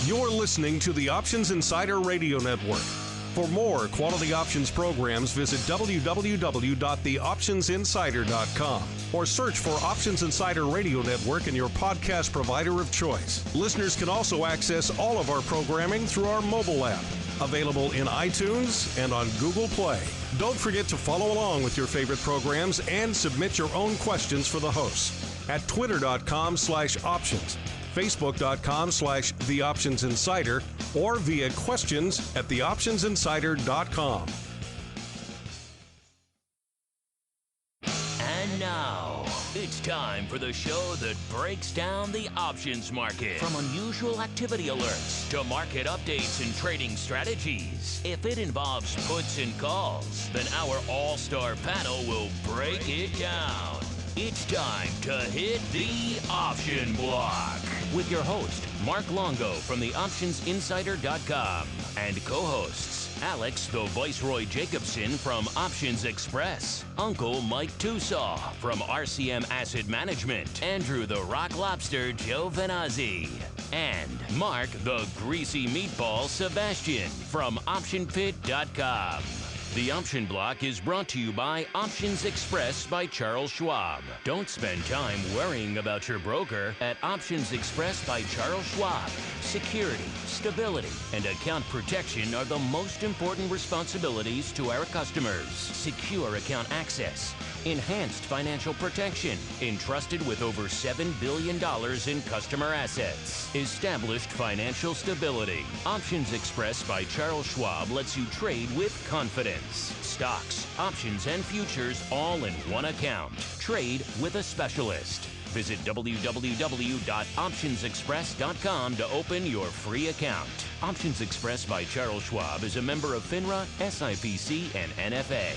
You're listening to the Options Insider Radio Network. For more quality options programs, visit www.theoptionsinsider.com or search for Options Insider Radio Network in your podcast provider of choice. Listeners can also access all of our programming through our mobile app, available in iTunes and on Google Play. Don't forget to follow along with your favorite programs and submit your own questions for the hosts at twitter.com/options, facebook.com/theoptionsinsider, or via questions at theoptionsinsider.com. And now, it's time for the show that breaks down the options market. From unusual activity alerts to market updates and trading strategies. If it involves puts and calls, then our all-star panel will break it down. It's time to hit the option block with your host, Mark Longo from theoptionsinsider.com, and co-hosts Alex the Viceroy Jacobson from Options Express, Uncle Mike Tusaw from RCM Asset Management, Andrew the Rock Lobster Giovinazzi, and Mark the Greasy Meatball Sebastian from OptionPit.com. The Option Block is brought to you by Options Express by Charles Schwab. Don't spend time worrying about your broker at Options Express by Charles Schwab. Security, stability, and account protection are the most important responsibilities to our customers. Secure account access, enhanced financial protection, entrusted with over $7 billion in customer assets. Established financial stability. Options Express by Charles Schwab lets you trade with confidence. Stocks, options, and futures all in one account. Trade with a specialist. Visit www.optionsexpress.com to open your free account. Options Express by Charles Schwab is a member of FINRA, SIPC, and NFA.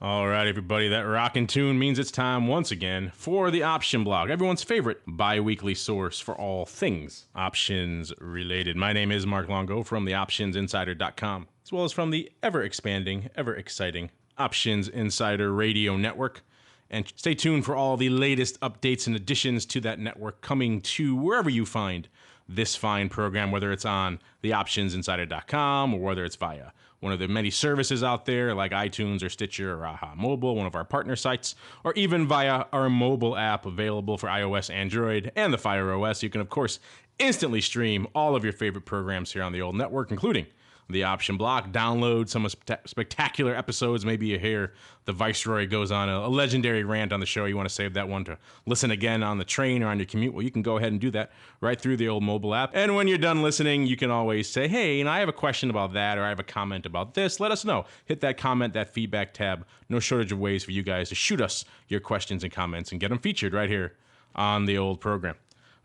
All right, everybody, that rockin' tune means it's time once again for the Option Block, everyone's favorite bi-weekly source for all things options related. My name is Mark Longo from theoptionsinsider.com, as well as from the ever-expanding, ever-exciting Options Insider Radio Network. And stay tuned for all the latest updates and additions to that network coming to wherever you find this fine program, whether it's on theoptionsinsider.com or whether it's via one of the many services out there like iTunes or Stitcher or Aha Mobile, one of our partner sites, or even via our mobile app available for iOS, Android, and the Fire OS. You can, of course, instantly stream all of your favorite programs here on the old network, including the Option Block. Download some spectacular episodes. Maybe you hear the Viceroy goes on a legendary rant on the show. You want to save that one to listen again on the train or on your commute. Well, you can go ahead and do that right through the old mobile app. And when you're done listening, you can always say, hey, I have a question about that, or I have a comment about this. Let us know. Hit that comment, that feedback tab. No shortage of ways for you guys to shoot us your questions and comments and get them featured right here on the old program.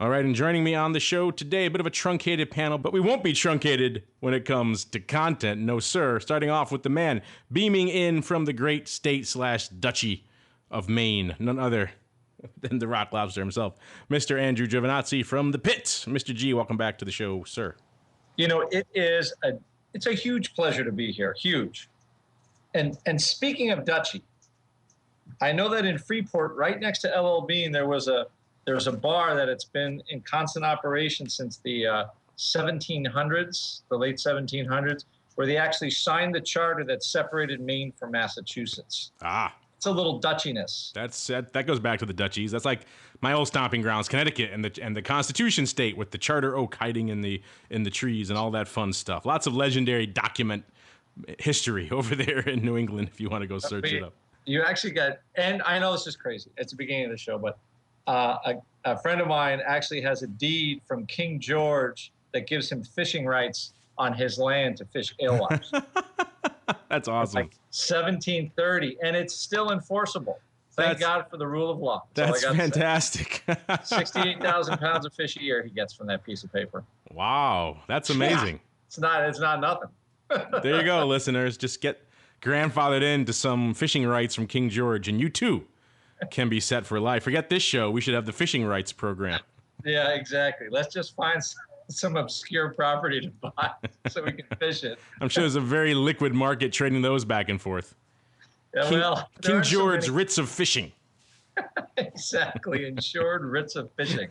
All right, and joining me on the show today, a bit of a truncated panel, but we won't be truncated when it comes to content. No, sir. Starting off with the man beaming in from the great state/duchy of Maine, none other than the Rock Lobster himself, Mr. Andrew Giovinazzi from the Pit. Mr. G, welcome back to the show, sir. You know, it's a huge pleasure to be here, huge. And speaking of duchy, I know that in Freeport, right next to LL Bean, there's a bar that it's been in constant operation since the 1700s, the late 1700s, where they actually signed the charter that separated Maine from Massachusetts. Ah. It's a little duchiness. That goes back to the duchies. That's like my old stomping grounds, Connecticut, and the Constitution State with the charter oak hiding in the trees and all that fun stuff. Lots of legendary document history over there in New England if you want to go search it up. You actually got, and I know this is crazy. It's the beginning of the show, but a friend of mine actually has a deed from King George that gives him fishing rights on his land to fish alewives. That's awesome. Like 1730, and it's still enforceable. Thank God for the rule of law. That's fantastic. 68,000 pounds of fish a year he gets from that piece of paper. Wow, that's amazing. Yeah, it's not nothing. There you go, listeners. Just get grandfathered into some fishing rights from King George, and you too can be set for life. Forget this show. We should have the fishing rights program. Yeah, exactly. Let's just find some obscure property to buy so we can fish it. I'm sure there's a very liquid market trading those back and forth. Yeah, King George writs of fishing. Exactly. Insured writs of fishing.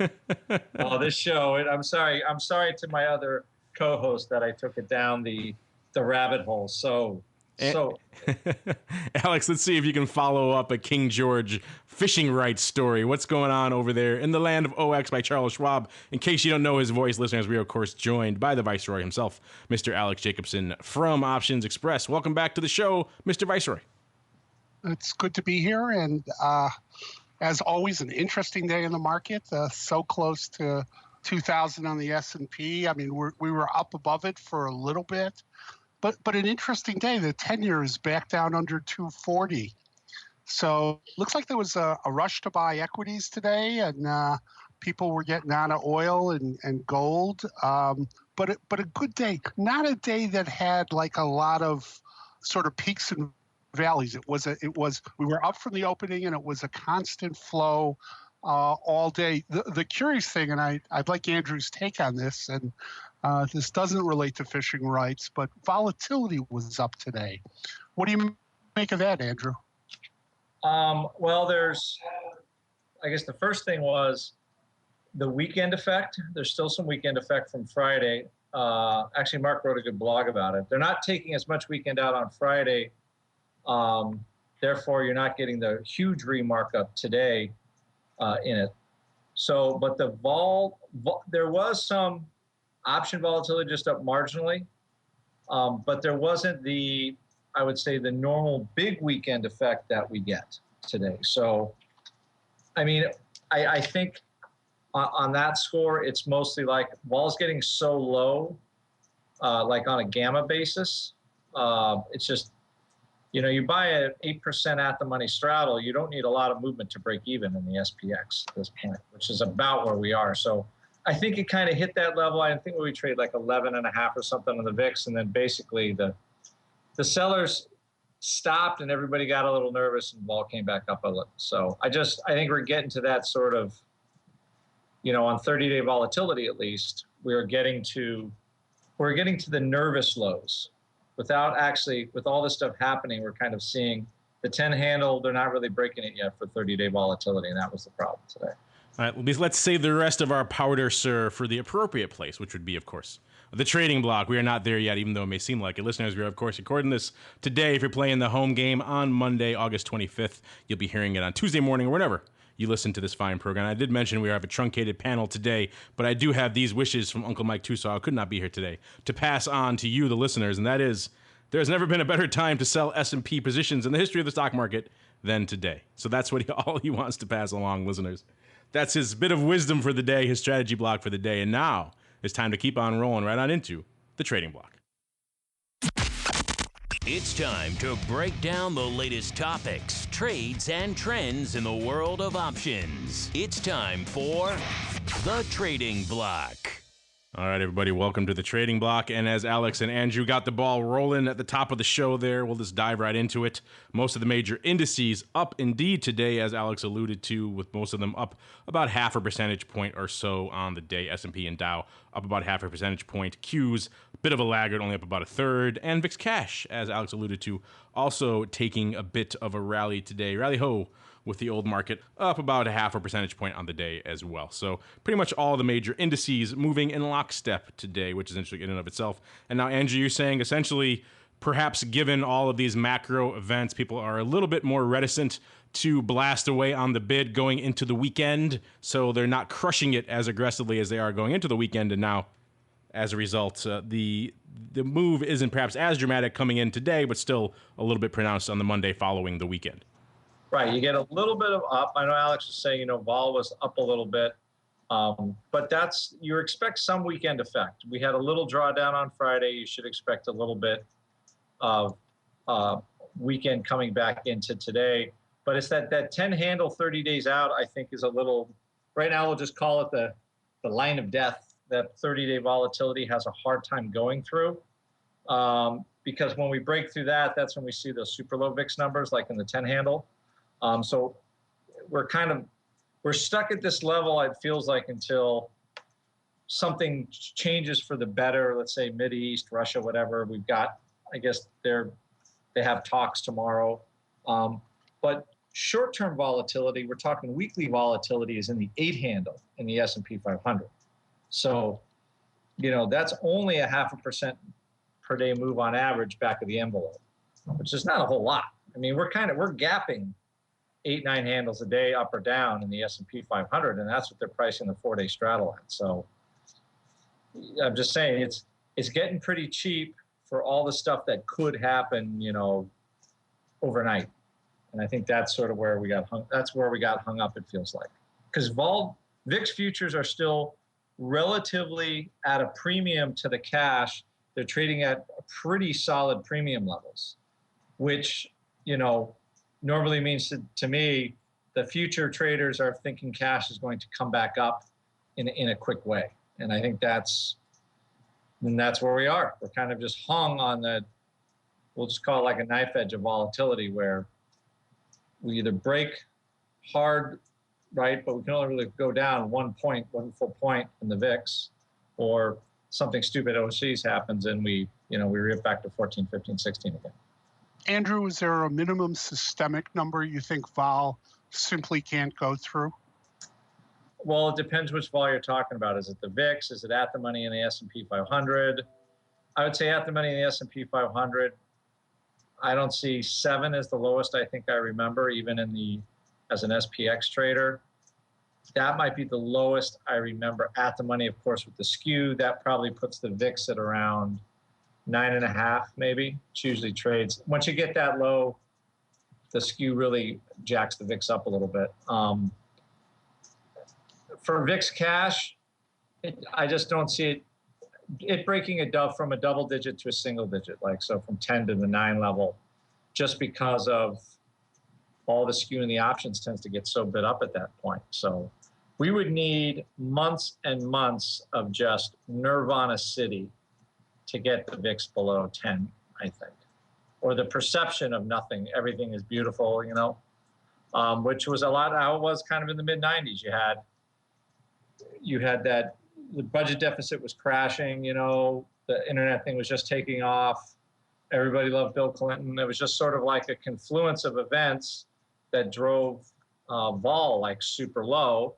Oh, this show. I'm sorry. I'm sorry to my other co-host that I took it down the rabbit hole. So Alex, let's see if you can follow up a King George fishing rights story. What's going on over there in the land of OX by Charles Schwab? In case you don't know his voice, listeners, we are, of course, joined by the Viceroy himself, Mr. Alex Jacobson from Options Express. Welcome back to the show, Mr. Viceroy. It's good to be here, and as always, an interesting day in the market. So close to 2,000 on the S&P. I mean, we were up above it for a little bit, but an interesting day. The 10-year is back down under 240. So looks like there was a rush to buy equities today, and people were getting out of oil and gold. But a good day, not a day that had like a lot of sort of peaks and valleys. We were up from the opening, and it was a constant flow all day. The curious thing, and I'd like Andrew's take on this, and this doesn't relate to fishing rights, but volatility was up today. What do you make of that, Andrew? Well, I guess the first thing was the weekend effect. There's still some weekend effect from Friday. Actually, Mark wrote a good blog about it. They're not taking as much weekend out on Friday. Therefore, you're not getting the huge remarkup today in it. So, but there was some option volatility just up marginally, but there wasn't I would say, the normal big weekend effect that we get today. So, I mean, I think on that score, it's mostly like vol's getting so low, like on a gamma basis. It's just, you buy an 8% at the money straddle, you don't need a lot of movement to break even in the SPX at this point, which is about where we are. So I think it kind of hit that level. I think we trade like 11.5 or something on the VIX, and then basically the sellers stopped and everybody got a little nervous and vol came back up a little. So I think we're getting to that sort of, on 30-day volatility at least, we're getting to the nervous lows. With all this stuff happening, we're kind of seeing the 10 handle, they're not really breaking it yet for 30-day volatility, and that was the problem today. All right, let's save the rest of our powder, sir, for the appropriate place, which would be, of course, the trading block. We are not there yet, even though it may seem like it. Listeners, we are, of course, recording this today. If you're playing the home game on Monday, August 25th, you'll be hearing it on Tuesday morning or whenever you listen to this fine program. I did mention we have a truncated panel today, but I do have these wishes from Uncle Mike Tusaw, who could not be here today, to pass on to you, the listeners, and that is, there's never been a better time to sell S&P positions in the history of the stock market than today. So that's all he wants to pass along, listeners. That's his bit of wisdom for the day, his strategy block for the day. And now it's time to keep on rolling right on into the trading block. It's time to break down the latest topics, trades, and trends in the world of options. It's time for the trading block. All right, everybody, welcome to the trading block. And as Alex and Andrew got the ball rolling at the top of the show there, we'll just dive right into it. Most of the major indices up indeed today, as Alex alluded to, with most of them up about 0.5 percentage point or so on the day. S&P and Dow up about 0.5 percentage point. Q's a bit of a laggard, only up about 1/3. And VIX Cash, as Alex alluded to, also taking a bit of a rally today. Rally ho, with the old market up about 0.5 percentage point on the day as well. So pretty much all the major indices moving in lockstep today, which is interesting in and of itself. And now, Andrew, you're saying essentially, perhaps given all of these macro events, people are a little bit more reticent to blast away on the bid going into the weekend, so they're not crushing it as aggressively as they are going into the weekend. And now, as a result, the move isn't perhaps as dramatic coming in today, but still a little bit pronounced on the Monday following the weekend. Right, you get a little bit of up. I know Alex was saying, vol was up a little bit, but you expect some weekend effect. We had a little drawdown on Friday. You should expect a little bit of weekend coming back into today. But it's that 10 handle 30 days out, I think, is a little, right now we'll just call it the line of death that 30-day volatility has a hard time going through. Because when we break through that, that's when we see those super low VIX numbers, like in the 10 handle. So we're stuck at this level, it feels like, until something changes for the better. Let's say Mideast, Russia, whatever. We've got, I guess they have talks tomorrow. But short-term volatility, we're talking weekly volatility, is in the 8 handle in the S&P 500. So, that's only a 0.5% per day move on average back of the envelope, which is not a whole lot. I mean, we're gapping 8, 9 handles a day up or down in the S&P 500, and that's what they're pricing the 4-day straddle at. So I'm just saying it's getting pretty cheap for all the stuff that could happen, overnight. And I think that's sort of where we got hung up, it feels like. Because VIX futures are still relatively at a premium to the cash. They're trading at pretty solid premium levels, which, normally means to me, the future traders are thinking cash is going to come back up in a quick way. And I think that's where we are. We're kind of just hung on we'll just call it like a knife edge of volatility, where we either break hard, right, but we can only really go down 1 full point in the VIX, or something stupid overseas happens and we rip back to 14, 15, 16 again. Andrew, is there a minimum systemic number you think vol simply can't go through? Well, it depends which vol you're talking about. Is it the VIX? Is it at the money in the S&P 500? I would say at the money in the S&P 500. I don't see 7 as the lowest I think I remember, even as an SPX trader. That might be the lowest I remember at the money, of course, with the skew. That probably puts the VIX at around 9.5, maybe. It usually trades. Once you get that low, the skew really jacks the VIX up a little bit. For VIX cash, I just don't see it breaking from a double digit to a single digit, so from 10 to the 9 level, just because of all the skew in the options tends to get so bid up at that point. So we would need months and months of just Nirvana City to get the VIX below 10, I think. Or the perception of nothing, everything is beautiful, which was a lot how it was kind of in the mid-90s. You had that the budget deficit was crashing, the internet thing was just taking off. Everybody loved Bill Clinton. It was just sort of like a confluence of events that drove vol like super low.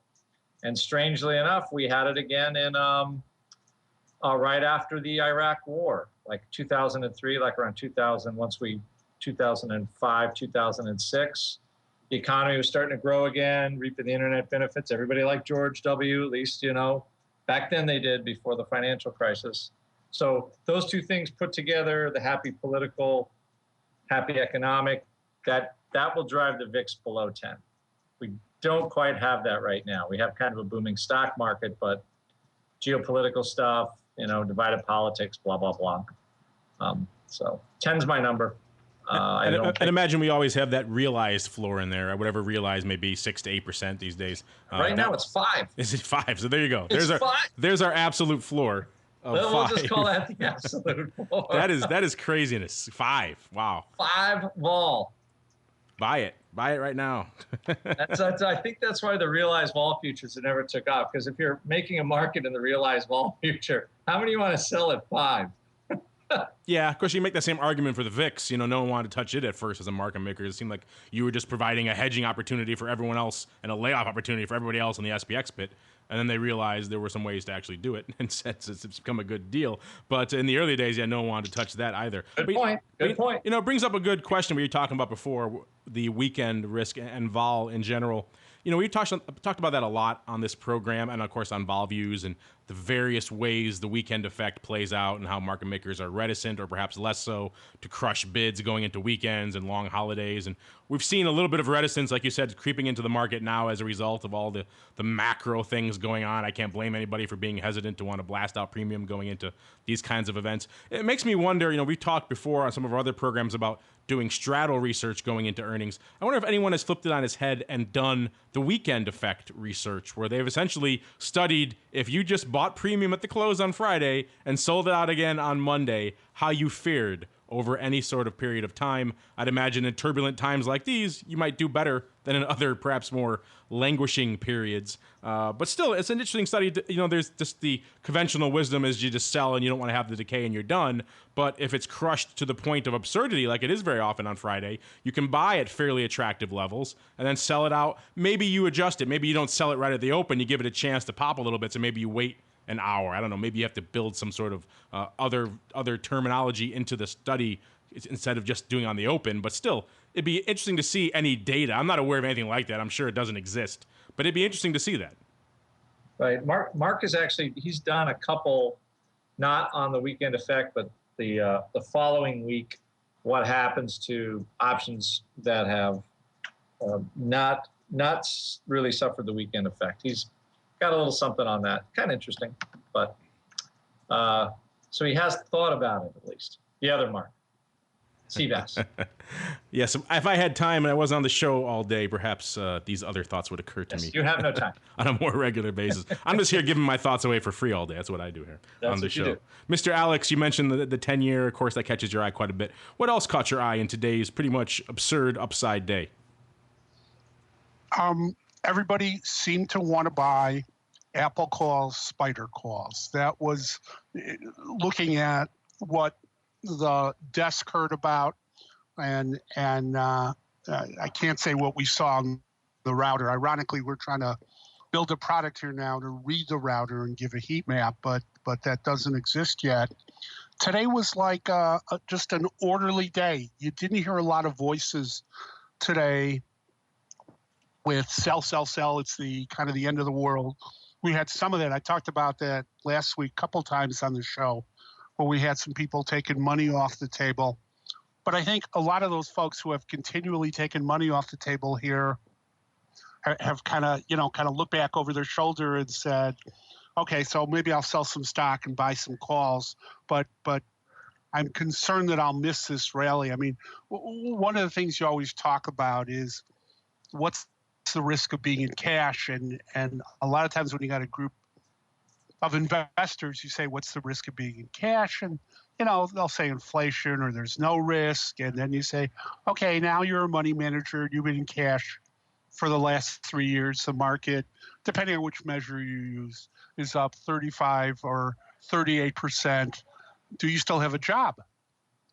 And strangely enough, we had it again in right after the Iraq war, like 2003, like around 2005, 2006. The economy was starting to grow again, reaping the internet benefits. Everybody liked George W., at least, back then they did, before the financial crisis. So those two things put together, the happy political, happy economic, that will drive the VIX below 10. We don't quite have that right now. We have kind of a booming stock market, but geopolitical stuff, divided politics, blah, blah, blah. So 10's my number. And imagine we always have that realized floor in there, whatever realized may be 6 to 8% these days. Right now it's 5. Is it 5? So there you go. It's 5. There's our absolute floor. We'll just call that the absolute floor. That is craziness. 5. Wow. 5 vol. Buy it right now. I think that's why the realized vol futures never took off. Because if you're making a market in the realized vol future, how many you want to sell at 5? Yeah, of course, you make that same argument for the VIX. No one wanted to touch it at first as a market maker. It seemed like you were just providing a hedging opportunity for everyone else and a layoff opportunity for everybody else in the SPX pit. And then they realized there were some ways to actually do it, and since it's become a good deal. But in the early days, no one wanted to touch that either. Good point. It brings up a good question we were talking about before, the weekend risk and vol in general. We talked about that a lot on this program, and of course on Vol Views, and the various ways the weekend effect plays out and how market makers are reticent, or perhaps less so, to crush bids going into weekends and long holidays. And we've seen a little bit of reticence, like you said, creeping into the market now as a result of all the macro things going on. I can't blame anybody for being hesitant to want to blast out premium going into these kinds of events. It makes me wonder, we talked before on some of our other programs about doing straddle research going into earnings. I wonder if anyone has flipped it on its head and done the weekend effect research, where they've essentially studied, if you just bought premium at the close on Friday and sold it out again on Monday, how you fared over any sort of period of time. I'd imagine in turbulent times like these, you might do better than in other, perhaps more languishing periods. But still, it's an interesting study. There's just the conventional wisdom is you just sell and you don't want to have the decay and you're done. But if it's crushed to the point of absurdity, like it is very often on Friday, you can buy at fairly attractive levels and then sell it out. Maybe you adjust it. Maybe you don't sell it right at the open. You give it a chance to pop a little bit. So maybe you wait an hour. I don't know. Maybe you have to build some sort of other terminology into the study instead of just doing on the open. But still, it'd be interesting to see any data. I'm not aware of anything like that. I'm sure it doesn't exist, but it'd be interesting to see that. Right. Mark is actually, he's done a couple, not on the weekend effect, but the following week, what happens to options that have not really suffered the weekend effect. He's got a little something on that. Kind of interesting, but so he has thought about it at least. The other Mark, Seabass. Yes, if I had time and I wasn't on the show all day, perhaps these other thoughts would occur to me. You have no time. On a more regular basis. I'm just here giving my thoughts away for free all day. That's what I do here on the show. Mr. Alex, you mentioned the 10-year. Of course, that catches your eye quite a bit. What else caught your eye in today's pretty much absurd upside day? Everybody seemed to want to buy Apple calls, spider calls. That was looking at what the desk heard about, and I can't say what we saw on the router. Ironically, we're trying to build a product here now to read the router and give a heat map, but that doesn't exist yet. Today was like just an orderly day. You didn't hear a lot of voices today with sell, sell, sell. It's the kind of the end of the world. We had some of that. I talked about that last week a couple times on the show, where we had some people taking money off the table. But I think a lot of those folks who have continually taken money off the table here have kind of looked back over their shoulder and said, okay, so maybe I'll sell some stock and buy some calls, but I'm concerned that I'll miss this rally. I mean, one of the things you always talk about is what's the risk of being in cash, and a lot of times when you got a group of investors, you say, what's the risk of being in cash? And they'll say inflation or there's no risk. And then you say, okay, now you're a money manager, you've been in cash for the last 3 years. The market, depending on which measure you use, is up 35 or 38%. Do you still have a job?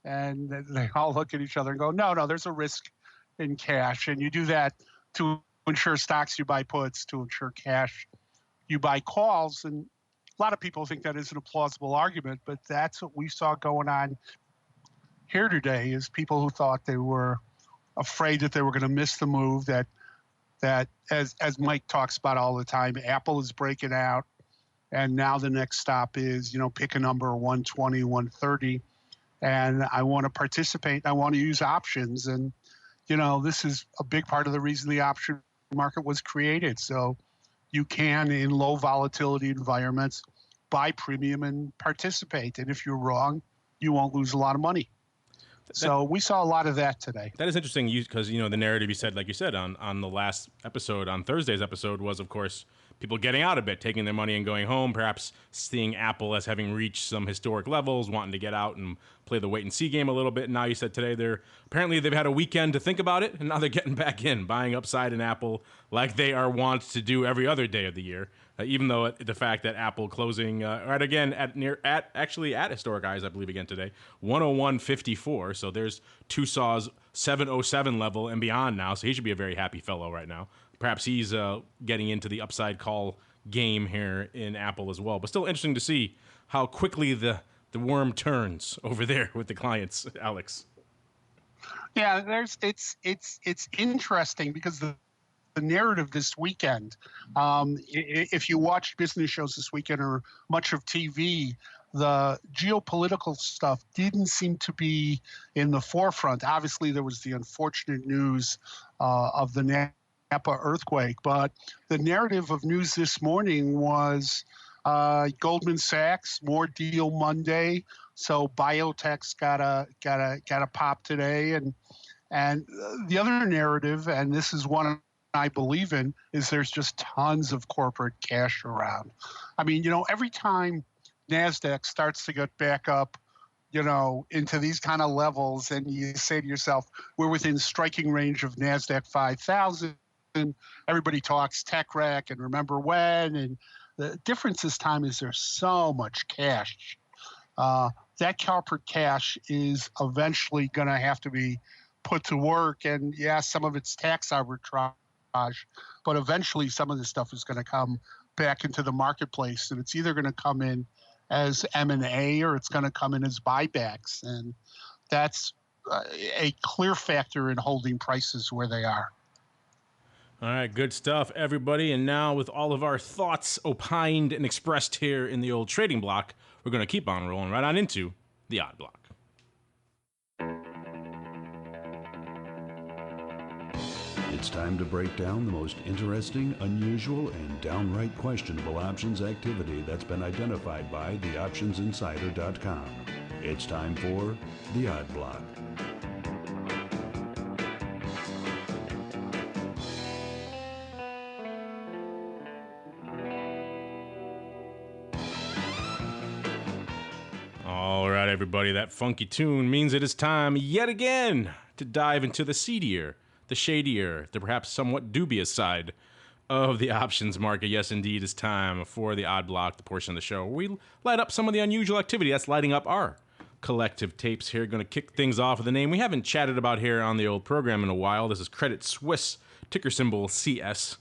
And they all look at each other and go, no, there's a risk in cash. And you do that to insure stocks, you buy puts. To insure cash, you buy calls. And a lot of people think that isn't a plausible argument, but that's what we saw going on here today, is people who thought they were afraid that they were going to miss the move, that as Mike talks about all the time, Apple is breaking out, and now the next stop is, pick a number, 120, 130, and I want to participate. I want to use options, and this is a big part of the reason the option market was created. So you can, in low volatility environments, buy premium and participate. And if you're wrong, you won't lose a lot of money. So we saw a lot of that today. That is interesting, because the narrative you said, like you said, on the last episode, on Thursday's episode, was, of course, people getting out a bit, taking their money and going home, perhaps seeing Apple as having reached some historic levels, wanting to get out and play the wait-and-see game a little bit. And now you said today they've had a weekend to think about it, and now they're getting back in, buying upside in Apple like they are wont to do every other day of the year. Even though the fact that Apple closing at historic highs, I believe, again today, 101.54. So there's Tucson's 707 level and beyond now. So he should be a very happy fellow right now. Perhaps he's getting into the upside call game here in Apple as well. But still interesting to see how quickly the worm turns over there with the clients, Alex. Yeah, it's interesting because the narrative this weekend, if you watched business shows this weekend or much of TV, the geopolitical stuff didn't seem to be in the forefront. Obviously, there was the unfortunate news of the Napa earthquake, but the narrative of news this morning was Goldman Sachs, more deal Monday. So biotech's got a pop today, and the other narrative, and this is one I believe in, is there's just tons of corporate cash around. I mean, every time NASDAQ starts to get back up into these kind of levels, and you say to yourself, we're within striking range of NASDAQ 5,000. Everybody talks tech wreck and remember when, and the difference this time is there's so much cash. That corporate cash is eventually going to have to be put to work, and yeah, some of it's tax arbitrage, but eventually some of this stuff is going to come back into the marketplace, and it's either going to come in as M&A or it's going to come in as buybacks, and that's a clear factor in holding prices where they are. All right, good stuff, everybody. And now with all of our thoughts opined and expressed here in the old trading block, we're going to keep on rolling right on into the odd block. It's time to break down the most interesting, unusual, and downright questionable options activity that's been identified by theoptionsinsider.com. It's time for the odd block. All right, everybody, that funky tune means it is time yet again to dive into the seedier, the shadier, the perhaps somewhat dubious side of the options market. Yes, indeed, it's time for the odd block, the portion of the show where we light up some of the unusual activity that's lighting up our collective tapes here. Going to kick things off with a name we haven't chatted about here on the old program in a while. This is Credit Suisse, ticker symbol CS.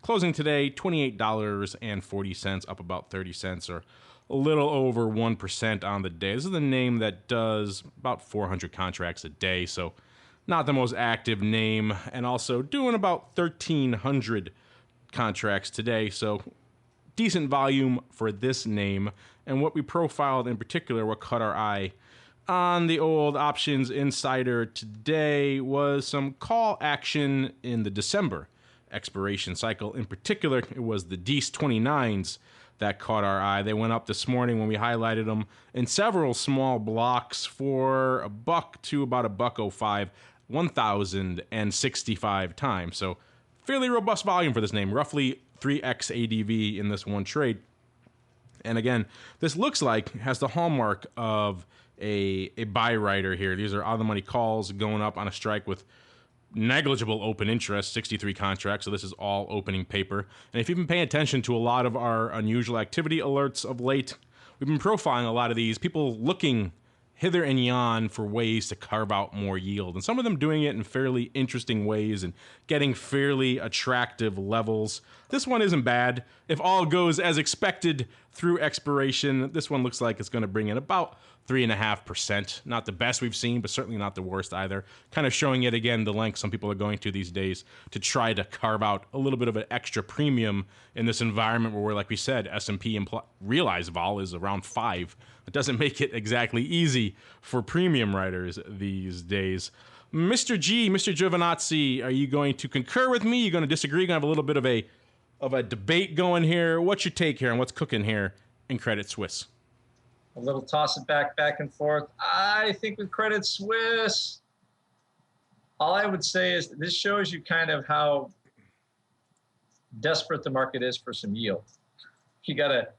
Closing today, $28.40, up about 30 cents, or a little over 1% on the day. This is the name that does about 400 contracts a day, so not the most active name, and also doing about 1,300 contracts today, so decent volume for this name. And what we profiled in particular, what caught our eye on the old Options Insider today, was some call action in the December expiration cycle. In particular, it was the DEES 29s that caught our eye. They went up this morning when we highlighted them in several small blocks for $1 to about $1.05, 1,065 times. So fairly robust volume for this name, roughly 3x ADV in this one trade. And again, this looks like has the hallmark of a buy writer here. These are out-of-the-money calls going up on a strike with negligible open interest, 63 contracts, so this is all opening paper. And if you've been paying attention to a lot of our unusual activity alerts of late, we've been profiling a lot of these, people looking hither and yon for ways to carve out more yield, and some of them doing it in fairly interesting ways and getting fairly attractive levels. This one isn't bad. If all goes as expected through expiration, this one looks like it's going to bring in about 3.5%. Not the best we've seen, but certainly not the worst either. Kind of showing yet again the length some people are going to these days to try to carve out a little bit of an extra premium in this environment where, like we said, S&P realized vol is around 5. It doesn't make it exactly easy for premium writers these days. Mr. G, Mr. Giovinazzi, are you going to concur with me? You're going to disagree? You're going to have a little bit of a debate going here. What's your take here and what's cooking here in Credit Suisse? A little toss it back and forth. I think with Credit Suisse, all I would say is this shows you kind of how desperate the market is for some yield. You got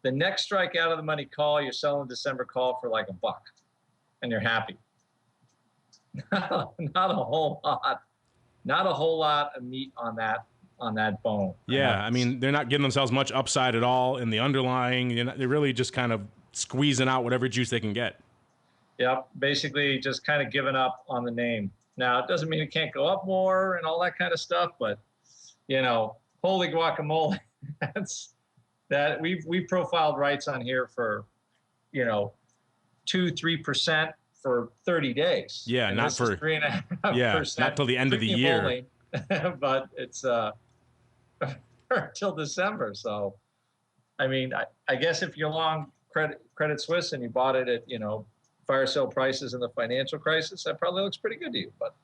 the next strike out of the money call, you're selling December call for like $1, and you're happy. Not a whole lot of meat on that bone. Yeah, I mean, they're not giving themselves much upside at all in the underlying. They're really just kind of squeezing out whatever juice they can get. Yep, basically just kind of giving up on the name. Now, it doesn't mean it can't go up more and all that kind of stuff, but, holy guacamole. That we've profiled rights on here for, 2-3% for 30 days. Yeah, and not for 3.5%. Yeah, not till the end of the year. Only, but it's until December. So, I mean, I guess if you're long Credit Suisse and you bought it at fire sale prices in the financial crisis, that probably looks pretty good to you. But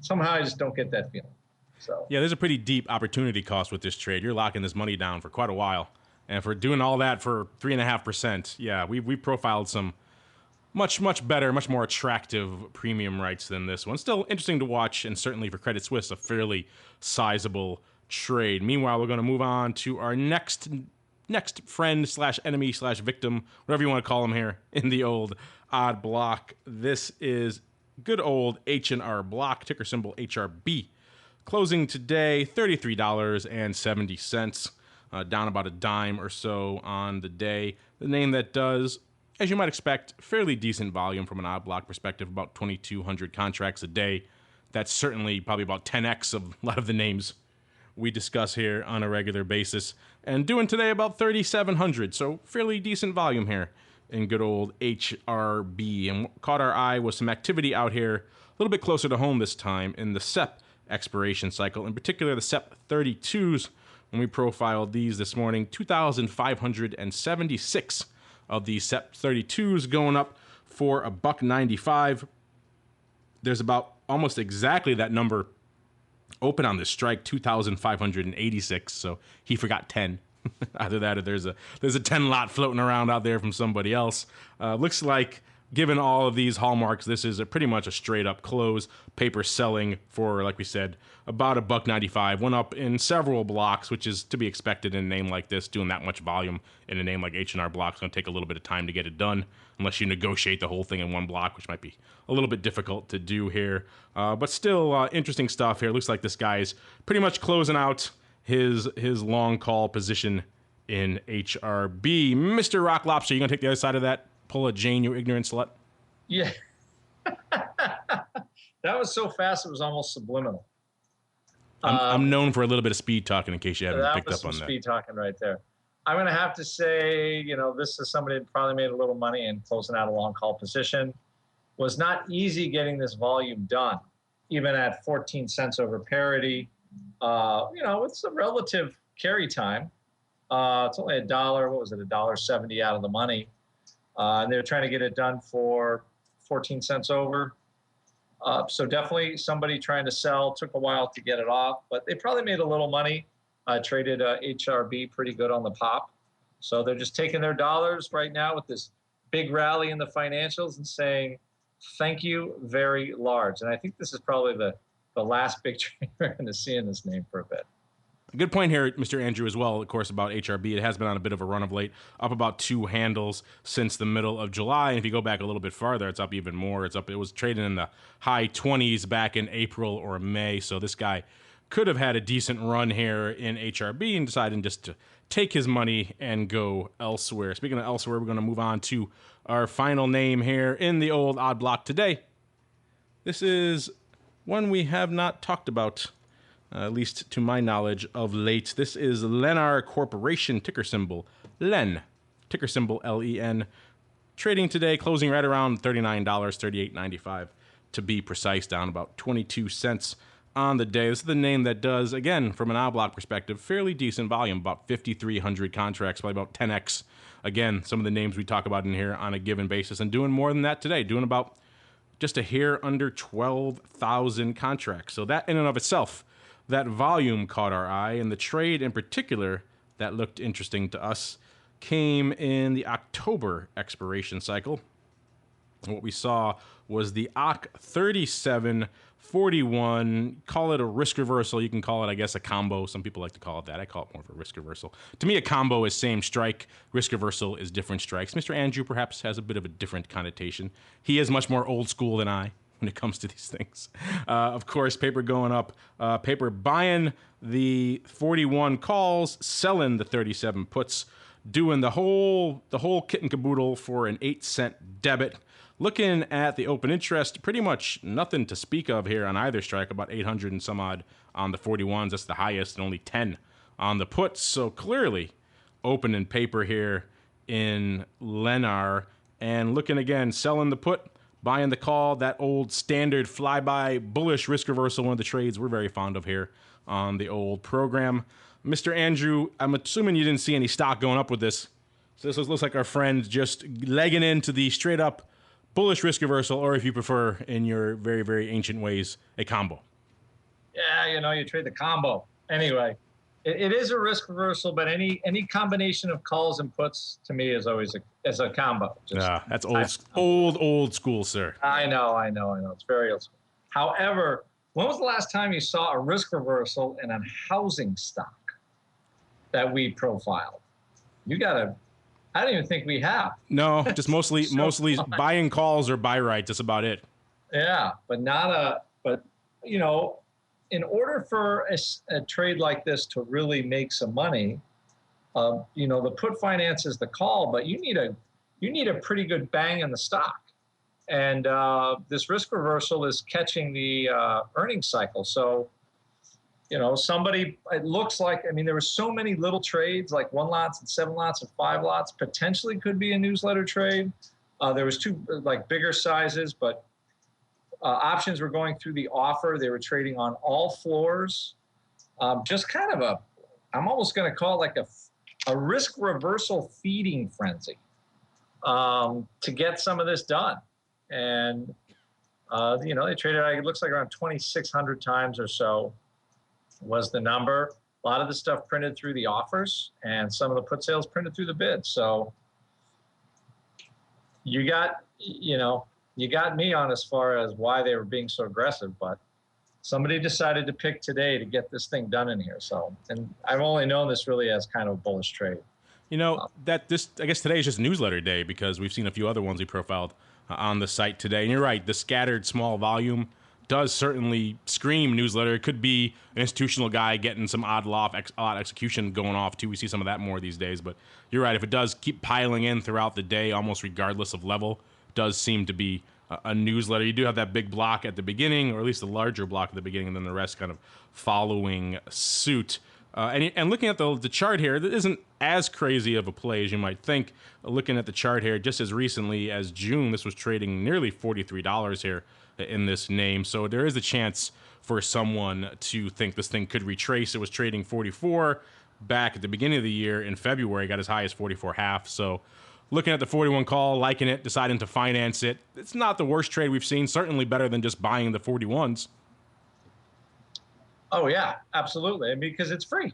somehow I just don't get that feeling. So yeah, there's a pretty deep opportunity cost with this trade. You're locking this money down for quite a while, and for doing all that for 3.5%, yeah, we've profiled some much better, much more attractive premium rights than this one. Still interesting to watch, and certainly for Credit Suisse, a fairly sizable trade. Meanwhile, we're going to move on to our next next friend/enemy/victim, whatever you want to call him here in the old odd block. This is good old H&R Block, ticker symbol HRB. Closing today, $33.70, down about a dime or so on the day. The name that does, as you might expect, fairly decent volume from an odd block perspective, about 2,200 contracts a day. That's certainly probably about 10x of a lot of the names we discuss here on a regular basis. And doing today about 3,700, so fairly decent volume here in good old HRB. And what caught our eye was some activity out here a little bit closer to home this time in the SEP expiration cycle, in particular the SEP 32s. When we profiled these this morning, 2,576 of these SEP 32s going up for $1.95. There's about almost exactly that number open on this strike, 2,586. So he forgot 10. Either that or there's a 10 lot floating around out there from somebody else. Looks like, given all of these hallmarks, this is pretty much a straight up close. Paper selling for, like we said, about $1.95. Went up in several blocks, which is to be expected in a name like this. Doing that much volume in a name like H&R Block is going to take a little bit of time to get it done, unless you negotiate the whole thing in one block, which might be a little bit difficult to do here. But still interesting stuff here. Looks like this guy's pretty much closing out his long call position in HRB. Mr. Rock Lobster, you going to take the other side of that? Pull a Jane, you ignorant slut? Yeah. That was so fast, it was almost subliminal. I'm known for a little bit of speed talking in case you haven't picked up on that. Speed talking right there. I'm going to have to say, this is somebody that probably made a little money and closing out a long call position. Was not easy getting this volume done, even at 14 cents over parity. It's a relative carry time. It's only $1. What was it? $1.70 out of the money. And they were trying to get it done for 14 cents over. So definitely somebody trying to sell. Took a while to get it off, but they probably made a little money. Traded HRB pretty good on the pop. So they're just taking their dollars right now with this big rally in the financials and saying, thank you very large. And I think this is probably the last big trade we're going to see in this name for a bit. Good point here, Mr. Andrew, as well, of course, about HRB. It has been on a bit of a run of late, up about 2 handles since the middle of July. And if you go back a little bit farther, it's up even more. It was trading in the high 20s back in April or May. So this guy could have had a decent run here in HRB and decided just to take his money and go elsewhere. Speaking of elsewhere, we're going to move on to our final name here in the old odd block today. This is one we have not talked about, at least to my knowledge, of late. This is Lennar Corporation, ticker symbol LEN, ticker symbol LEN. Trading today, closing right around $39, $38.95 to be precise, down about 22 cents on the day. This is the name that does, again, from an odd block perspective, fairly decent volume, about 5,300 contracts, probably about 10x. Again, some of the names we talk about in here on a given basis, and doing more than that today, doing about just a hair under 12,000 contracts. So that in and of itself, that volume caught our eye, and the trade in particular that looked interesting to us came in the October expiration cycle. What we saw was the OC 3741. Call it a risk reversal. You can call it, I guess, a combo. Some people like to call it that. I call it more of a risk reversal. To me, a combo is same strike. Risk reversal is different strikes. Mr. Andrew perhaps has a bit of a different connotation. He is much more old school than I when it comes to these things. Of course, paper going up. Paper buying the 41 calls, selling the 37 puts, doing the whole kit and caboodle for an 8-cent debit. Looking at the open interest, pretty much nothing to speak of here on either strike, about 800 and some odd on the 41s. That's the highest, and only 10 on the puts. So clearly open in paper here in Lennar. And looking again, selling the put, buying the call, that old standard flyby bullish risk reversal, one of the trades we're very fond of here on the old program. Mr. Andrew, I'm assuming you didn't see any stock going up with this. So this looks like our friend just legging into the straight up bullish risk reversal, or if you prefer, in your very, very ancient ways, a combo. Yeah, you trade the combo. Anyway, it is a risk reversal, but any combination of calls and puts to me is always a combo. That's old school, sir. I know. It's very old school. However, when was the last time you saw a risk reversal in a housing stock that we profiled? I don't even think we have. No, just mostly buying calls or buy right. That's about it. Yeah, but in order for a trade like this to really make some money, the put finance is the call, but you need a pretty good bang in the stock. And this risk reversal is catching the earnings cycle. So, it looks like, there were so many little trades, like 1 lots and 7 lots and 5 lots, potentially could be a newsletter trade. There was 2 bigger sizes, but options were going through the offer. They were trading on all floors. Just kind of I'm almost going to call it like a risk reversal feeding frenzy to get some of this done. And, they traded, it looks like around 2,600 times or so was the number. A lot of the stuff printed through the offers, and some of the put sales printed through the bids. So you got me on as far as why they were being so aggressive, but somebody decided to pick today to get this thing done in here. So, and I've only known this really as kind of a bullish trade. I guess today is just newsletter day because we've seen a few other ones we profiled on the site today. And you're right, the scattered small volume does certainly scream newsletter. It could be an institutional guy getting some odd lot execution going off too. We see some of that more these days, but you're right. If it does keep piling in throughout the day, almost regardless of level, does seem to be a newsletter. You do have that big block at the beginning, or at least the larger block at the beginning, and then the rest kind of following suit. And looking at the chart here, that isn't as crazy of a play as you might think. Looking at the chart here, just as recently as June, this was trading nearly $43 here in this name. So there is a chance for someone to think this thing could retrace. It was trading 44 back at the beginning of the year in February, got as high as 44.5. So looking at the 41 call, liking it, deciding to finance it. It's not the worst trade we've seen, certainly better than just buying the 41s. Oh yeah, absolutely. Because it's free.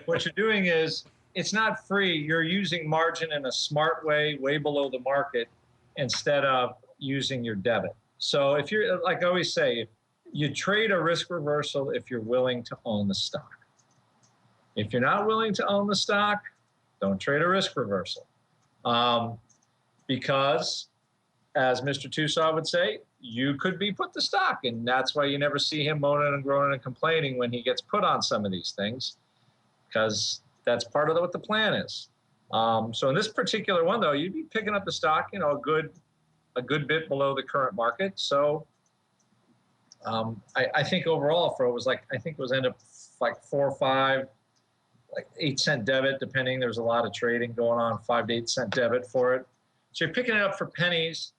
What you're doing is, it's not free. You're using margin in a smart way below the market, instead of using your debit. So if you're, like I always say, you trade a risk reversal if you're willing to own the stock. If you're not willing to own the stock, don't trade a risk reversal. Because, as Mr. Tusaw would say, you could be put the stock, and that's why you never see him moaning and groaning and complaining when he gets put on some of these things, because that's part of what the plan is. So in this particular one, though, you'd be picking up the stock, a good bit below the current market. So I think overall it was end up like 4 or 5, like 8-cent debit, depending. There's a lot of trading going on, 5 to 8 cent debit for it. So you're picking it up for pennies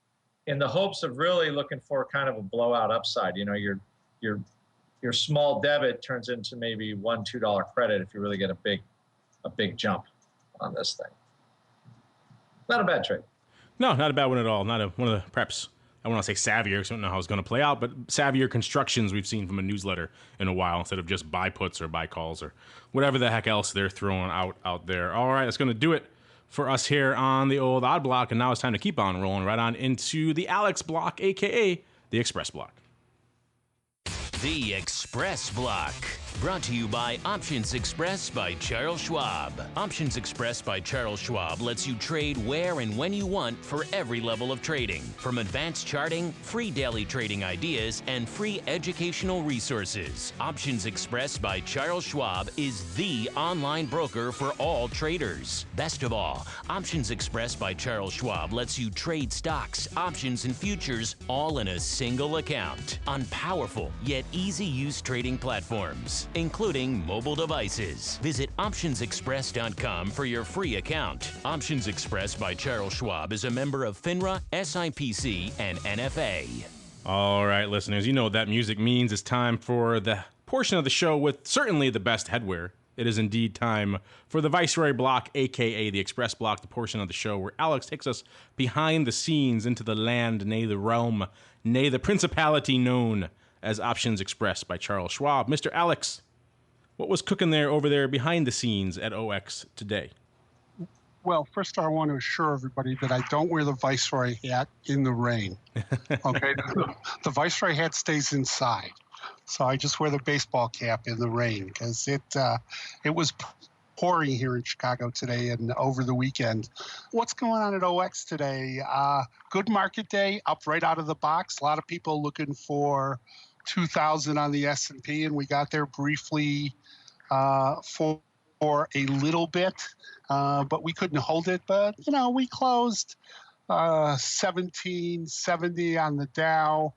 in the hopes of really looking for kind of a blowout upside. Your small debit turns into maybe $1, $2 credit if you really get a big jump on this thing. Not a bad trade. No, not a bad one at all. One of the, perhaps, I want to say savvier, because I don't know how it's going to play out, but savvier constructions we've seen from a newsletter in a while, instead of just buy puts or buy calls or whatever the heck else they're throwing out there. All right, that's going to do it for us here on the old Odd Block, and now it's time to keep on rolling right on into the Alex Block, a.k.a. the Xpress Block. The Xpress Block, brought to you by Options Express by Charles Schwab. Options Express by Charles Schwab lets you trade where and when you want for every level of trading. From advanced charting, free daily trading ideas, and free educational resources. Options Express by Charles Schwab is the online broker for all traders. Best of all, Options Express by Charles Schwab lets you trade stocks, options, and futures all in a single account on powerful yet easy-use trading platforms, including mobile devices. Visit optionsexpress.com for your free account. Options Express by Charles Schwab is a member of FINRA, SIPC, and NFA. All right, listeners, you know what that music means. It's time for the portion of the show with certainly the best headwear. It is indeed time for the Viceroy Block, a.k.a. the Xpress Block, the portion of the show where Alex takes us behind the scenes into the land, nay the realm, nay the principality known as Options Express by Charles Schwab. Mr. Alex, what was cooking over there behind the scenes at OX today? Well, first I want to assure everybody that I don't wear the Viceroy hat in the rain. Okay, the Viceroy hat stays inside. So I just wear the baseball cap in the rain because it was pouring here in Chicago today and over the weekend. What's going on at OX today? Good market day, up right out of the box. A lot of people looking for 2,000 on the S&P, and we got there briefly for a little bit, but we couldn't hold it. But, we closed 1770 on the Dow,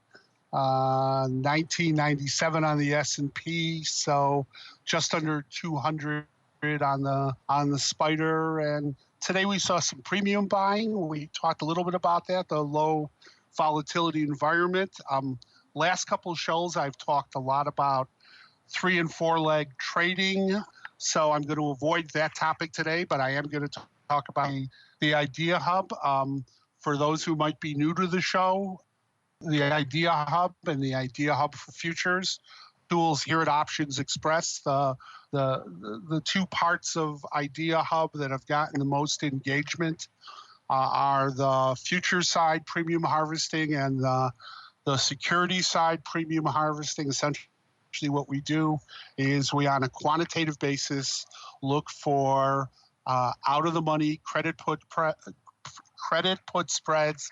1997 on the S&P, so just under 200 on the Spider. And today we saw some premium buying. We talked a little bit about that, the low volatility environment. Last couple of shows, I've talked a lot about 3 and 4 leg trading, so I'm going to avoid that topic today, but I am going to talk about the IdeaHub. For those who might be new to the show, the IdeaHub and the IdeaHub for futures tools here at Options Express, the two parts of IdeaHub that have gotten the most engagement are the futures side premium harvesting and the security side premium harvesting. Essentially what we do is we, on a quantitative basis, look for out of the money credit put spreads,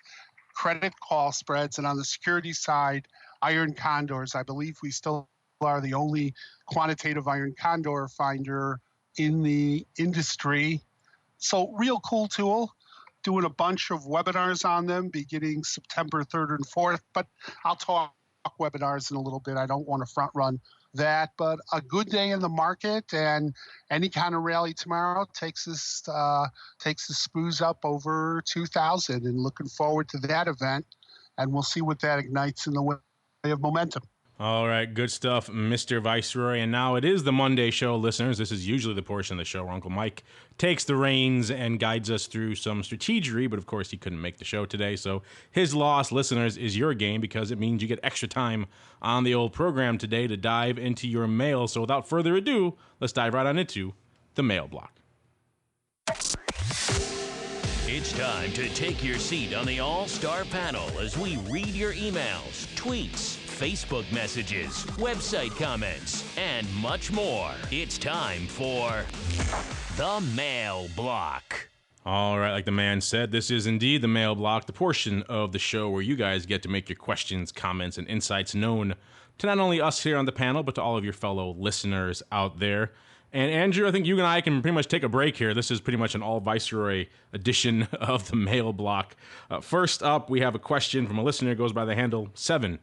credit call spreads, and on the security side, iron condors. I believe we still are the only quantitative iron condor finder in the industry. So real cool tool. Doing a bunch of webinars on them beginning September 3rd and 4th, but I'll talk webinars in a little bit. I don't want to front run that, but a good day in the market, and any kind of rally tomorrow takes the SPOOs up over 2,000, and looking forward to that event, and we'll see what that ignites in the way of momentum. All right, good stuff, Mr. Viceroy. And now it is the Monday show, listeners. This is usually the portion of the show where Uncle Mike takes the reins and guides us through some strategery, but of course he couldn't make the show today. So his loss, listeners, is your game, because it means you get extra time on the old program today to dive into your mail. So without further ado, let's dive right on into the mail block. It's time to take your seat on the All-Star panel as we read your emails, tweets, Facebook messages, website comments, and much more. It's time for the Mail Block. All right, like the man said, this is indeed the Mail Block, the portion of the show where you guys get to make your questions, comments, and insights known to not only us here on the panel, but to all of your fellow listeners out there. And Andrew, I think you and I can pretty much take a break here. This is pretty much an all Viceroy edition of the Mail Block. First up, we have a question from a listener who goes by the handle 7.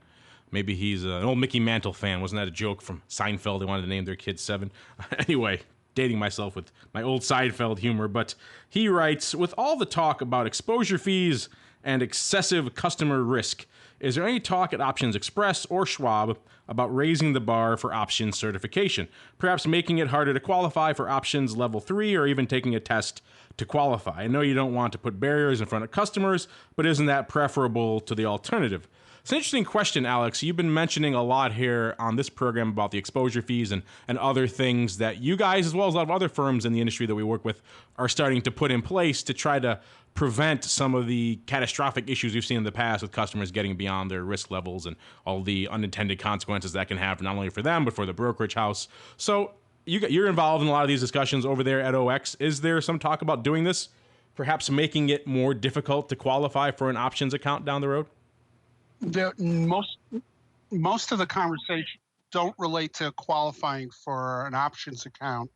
Maybe he's an old Mickey Mantle fan. Wasn't that a joke from Seinfeld? They wanted to name their kid 7. Anyway, dating myself with my old Seinfeld humor. But he writes, with all the talk about exposure fees and excessive customer risk, is there any talk at Options Express or Schwab about raising the bar for options certification? Perhaps making it harder to qualify for options level 3, or even taking a test to qualify. I know you don't want to put barriers in front of customers, but isn't that preferable to the alternative? It's an interesting question, Alex. You've been mentioning a lot here on this program about the exposure fees and other things that you guys, as well as a lot of other firms in the industry that we work with, are starting to put in place to try to prevent some of the catastrophic issues we've seen in the past with customers getting beyond their risk levels and all the unintended consequences that can have not only for them, but for the brokerage house. So you're involved in a lot of these discussions over there at OX. Is there some talk about doing this, perhaps making it more difficult to qualify for an options account down the road? Most of the conversation don't relate to qualifying for an options account.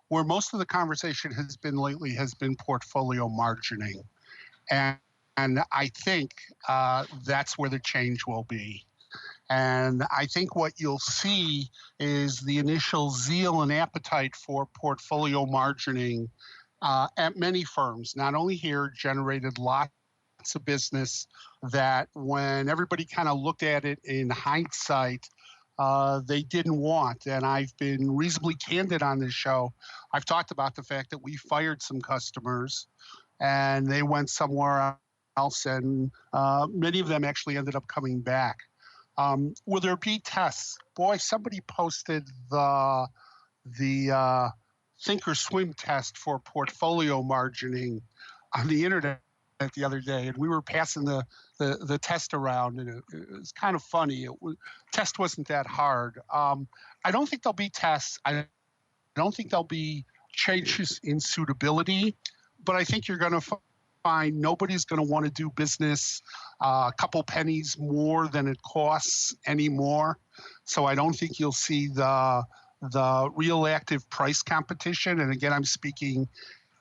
Where most of the conversation has been lately has been portfolio margining. And I think that's where the change will be. And I think what you'll see is the initial zeal and appetite for portfolio margining at many firms, not only here, generated lots of business that when everybody kind of looked at it in hindsight, they didn't want. And I've been reasonably candid on this show. I've talked about the fact that we fired some customers and they went somewhere else, and many of them actually ended up coming back. Will there be tests? Boy, somebody posted the Thinkorswim test for portfolio margining on the internet the other day, and we were passing the test around, and it was kind of funny. Test wasn't that hard. I don't think there'll be tests. I don't think there'll be changes in suitability, but I think you're going to find nobody's going to want to do business a couple pennies more than it costs anymore. So I don't think you'll see the real active price competition. And again, I'm speaking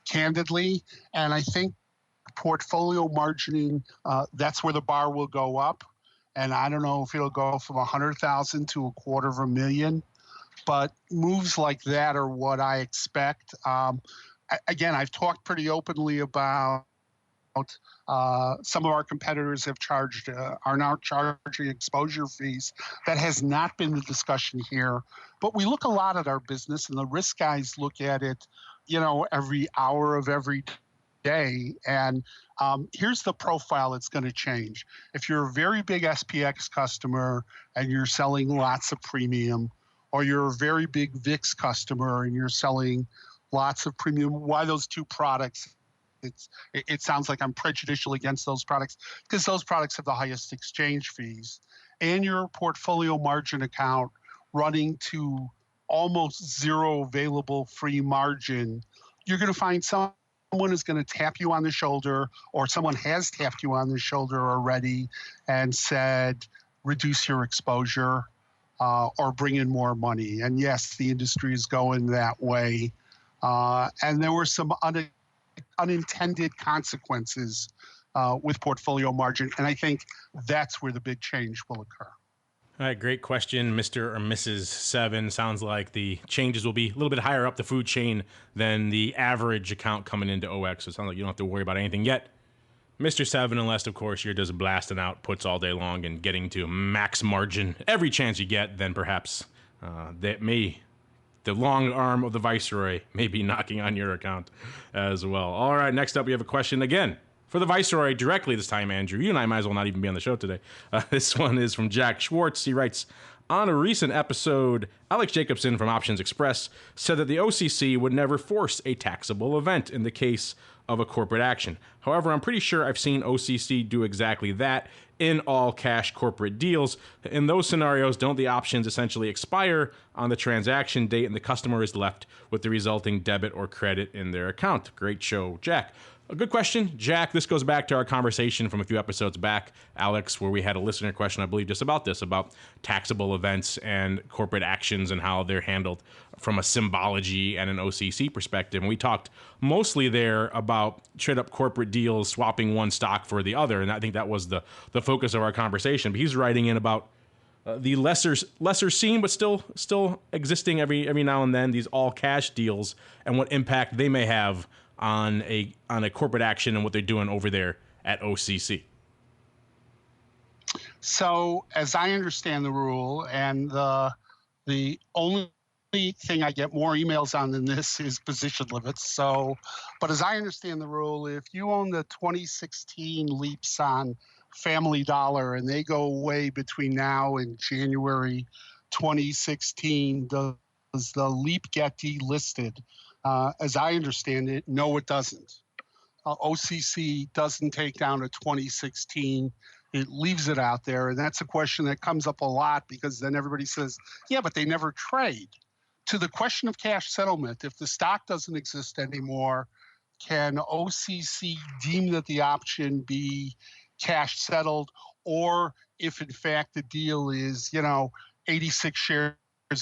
candidly. And I think portfolio margining, that's where the bar will go up. And I don't know if it'll go from 100,000 to $250,000, but moves like that are what I expect. Again, I've talked pretty openly about some of our competitors have are now charging exposure fees. That has not been the discussion here, but we look a lot at our business, and the risk guys look at it, every hour of every day. And here's the profile that's going to change. If you're a very big SPX customer and you're selling lots of premium, or you're a very big VIX customer and you're selling lots of premium, why those two products? It sounds like I'm prejudicial against those products because those products have the highest exchange fees, and your portfolio margin account running to almost zero available free margin. You're going to find someone is going to tap you on the shoulder, or someone has tapped you on the shoulder already and said, reduce your exposure or bring in more money. And yes, the industry is going that way. And there were some unintended consequences with portfolio margin. And I think that's where the big change will occur. All right, great question, Mr. or Mrs. Seven. Sounds like the changes will be a little bit higher up the food chain than the average account coming into OX. So it sounds like you don't have to worry about anything yet, Mr. Seven, unless, of course, you're just blasting out puts all day long and getting to max margin every chance you get. Then perhaps the long arm of the Viceroy may be knocking on your account as well. All right, next up, we have a question again for the Viceroy directly this time, Andrew. You and I might as well not even be on the show today. This one is from Jack Schwartz. He writes, on a recent episode, Alex Jacobson from Options Express said that the OCC would never force a taxable event in the case of a corporate action. However, I'm pretty sure I've seen OCC do exactly that in all cash corporate deals. In those scenarios, don't the options essentially expire on the transaction date and the customer is left with the resulting debit or credit in their account? Great show, Jack. A good question, Jack. This goes back to our conversation from a few episodes back, Alex, where we had a listener question, I believe, just about this, about taxable events and corporate actions and how they're handled from a symbology and an OCC perspective. And we talked mostly there about straight-up corporate deals, swapping one stock for the other, and I think that was the focus of our conversation. But he's writing in about the lesser seen, but still existing every now and then, these all-cash deals and what impact they may have on a corporate action and what they're doing over there at OCC. So, as I understand the rule, and the only thing I get more emails on than this is position limits. So, but as I understand the rule, if you own the 2016 leaps on Family Dollar and they go away between now and January 2016, does the leap get delisted? As I understand it, no, it doesn't. OCC doesn't take down a 2016. It leaves it out there. And that's a question that comes up a lot because then everybody says, yeah, but they never trade. To the question of cash settlement, if the stock doesn't exist anymore, can OCC deem that the option be cash settled? Or if in fact the deal is, 86 shares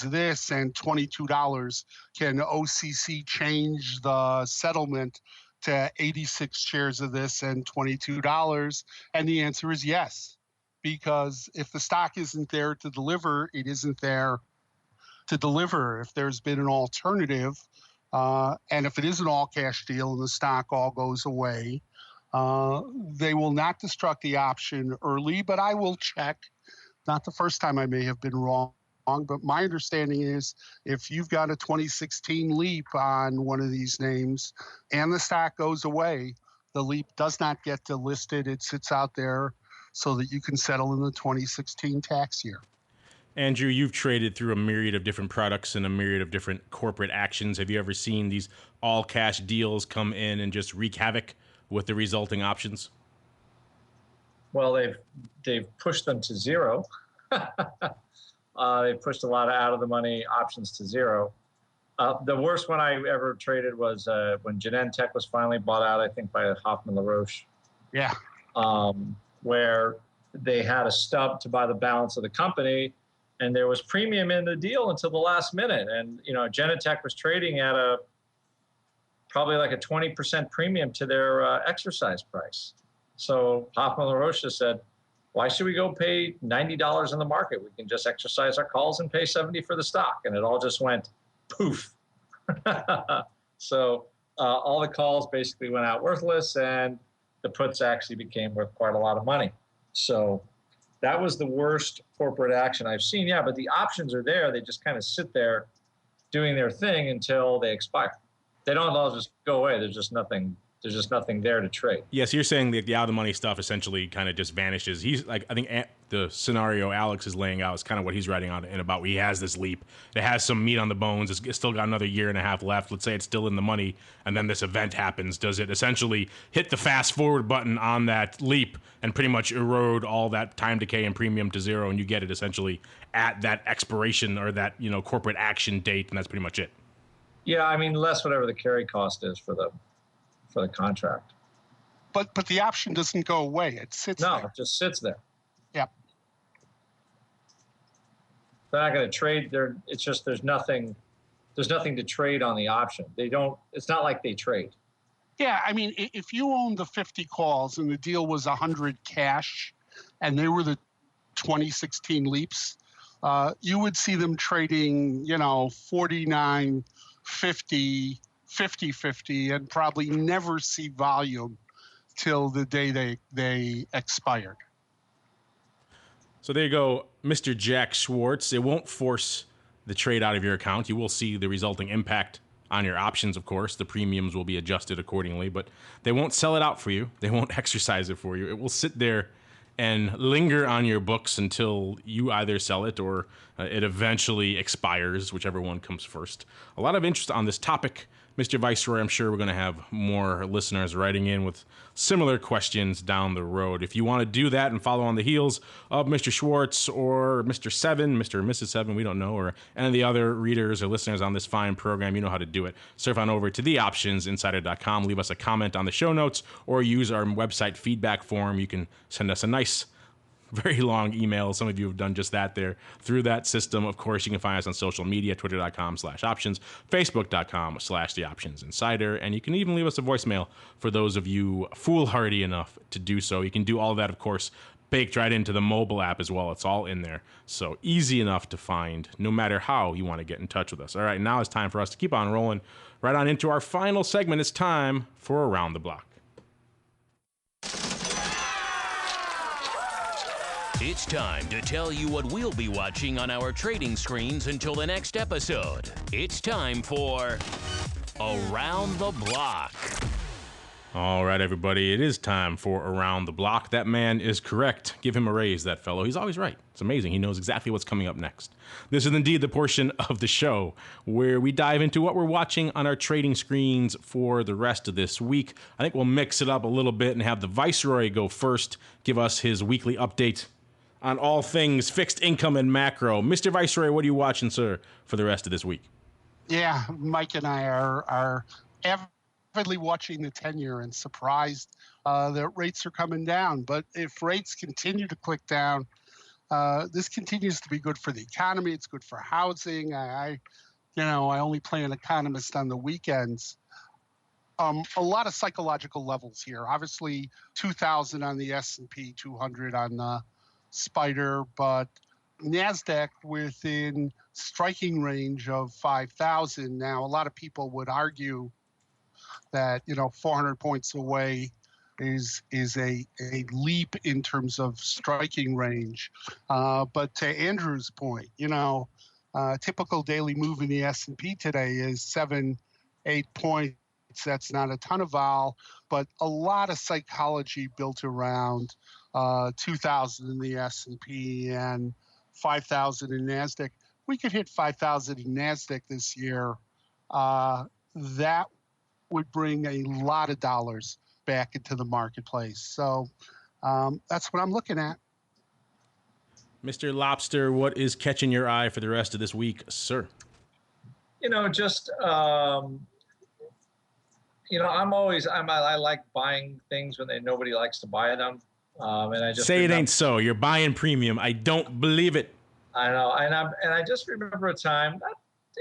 of this and $22, can OCC change the settlement to 86 shares of this and $22? And the answer is yes, because if the stock isn't there to deliver, it isn't there to deliver. If there's been an alternative, and if it is an all-cash deal and the stock all goes away, they will not destruct the option early, but I will check. Not the first time I may have been wrong. But my understanding is if you've got a 2016 leap on one of these names and the stock goes away, the leap does not get delisted. It sits out there so that you can settle in the 2016 tax year. Andrew, you've traded through a myriad of different products and a myriad of different corporate actions. Have you ever seen these all-cash deals come in and just wreak havoc with the resulting options? Well, they've pushed them to zero. They pushed a lot of out-of-the-money options to zero. The worst one I ever traded was when Genentech was finally bought out, I think, by Hoffman LaRoche. Yeah. Where they had a stub to buy the balance of the company, and there was premium in the deal until the last minute. And, Genentech was trading at probably like a 20% premium to their exercise price. So Hoffman LaRoche just said, why should we go pay $90 in the market? We can just exercise our calls and pay $70 for the stock. And it all just went poof. So all the calls basically went out worthless, and the puts actually became worth quite a lot of money. So that was the worst corporate action I've seen. Yeah, but the options are there. They just kind of sit there doing their thing until they expire. They don't all just go away. There's just nothing there to trade. Yes, you're saying that the out of the money stuff essentially kind of just vanishes. He's like, I think the scenario Alex is laying out is kind of what he's writing on in about. He has this leap. It has some meat on the bones. It's still got another year and a half left. Let's say it's still in the money, and then this event happens. Does it essentially hit the fast forward button on that leap and pretty much erode all that time decay and premium to zero, and you get it essentially at that expiration or that corporate action date, and that's pretty much it? Yeah, I mean, less whatever the carry cost is for the contract. But the option doesn't go away. It sits there. No, it just sits there. Yep. They're not going to trade. It's just there's nothing to trade on the option. It's not like they trade. Yeah, I mean, if you owned the 50 calls and the deal was 100 cash, and they were the 2016 leaps, you would see them trading, 49, 50, 50-50, and probably never see volume till the day they expired. So there you go, Mr. Jack Schwartz. It won't force the trade out of your account. You will see the resulting impact on your options, of course. The premiums will be adjusted accordingly, but they won't sell it out for you. They won't exercise it for you. It will sit there and linger on your books until you either sell it or it eventually expires, whichever one comes first. A lot of interest on this topic. Mr. Viceroy, I'm sure we're going to have more listeners writing in with similar questions down the road. If you want to do that and follow on the heels of Mr. Schwartz or Mr. Seven, Mr. or Mrs. Seven, we don't know, or any of the other readers or listeners on this fine program, you know how to do it. Surf on over to theoptionsinsider.com, leave us a comment on the show notes, or use our website feedback form. You can send us a nice, very long email. Some of you have done just that there through that system. Of course, you can find us on social media, twitter.com/options, facebook.com/theoptionsinsider, and you can even leave us a voicemail for those of you foolhardy enough to do so. You can do all that, of course, baked right into the mobile app as well. It's all in there. So easy enough to find no matter how you want to get in touch with us. All right, now it's time for us to keep on rolling right on into our final segment. It's time for Around the Block. It's time to tell you what we'll be watching on our trading screens until the next episode. It's time for Around the Block. All right, everybody, it is time for Around the Block. That man is correct. Give him a raise, that fellow. He's always right. It's amazing. He knows exactly what's coming up next. This is indeed the portion of the show where we dive into what we're watching on our trading screens for the rest of this week. I think we'll mix it up a little bit and have the Viceroy go first, give us his weekly update on all things fixed income and macro. Mr. Viceroy, what are you watching, sir, for the rest of this week? Yeah, Mike and I are avidly watching the 10-year and surprised that rates are coming down. But if rates continue to click down, this continues to be good for the economy. It's good for housing. I only play an economist on the weekends. A lot of psychological levels here. Obviously, 2,000 on the S&P, 200 on the Spider, but NASDAQ within striking range of 5,000. Now, a lot of people would argue that 400 points away is a leap in terms of striking range. But to Andrew's point, typical daily move in the S&P today is 7-8 points. That's not a ton of vol, but a lot of psychology built around 2,000 in the S&P and 5,000 in NASDAQ. We could hit 5,000 in NASDAQ this year. That would bring a lot of dollars back into the marketplace. So that's what I'm looking at. Mr. Lobster, what is catching your eye for the rest of this week, sir? just I like buying things when nobody likes to buy them, and I just say it ain't so. You're buying premium. I don't believe it. I know, and I just remember a time, not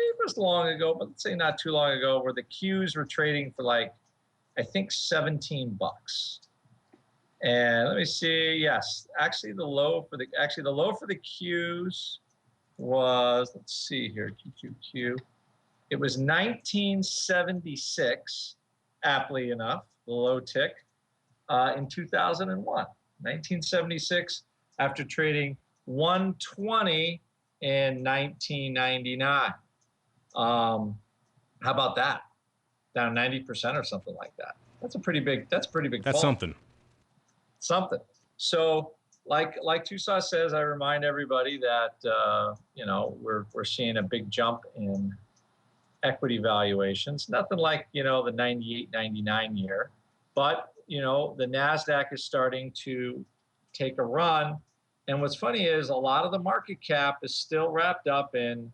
it was long ago, but let's say not too long ago, where the Qs were trading for like, I think $17. And let me see. Yes, actually the low for the Qs was, let's see here, QQQ. It was 1976, aptly enough, the low tick, in 2001. 1976, after trading 120 in 1999. How about that? Down 90% or something like that. That's pretty big. That's fall. Something. So like Tusa says, I remind everybody that, we're seeing a big jump in equity valuations. Nothing like, the 98, 99 year, but, the NASDAQ is starting to take a run. And what's funny is a lot of the market cap is still wrapped up in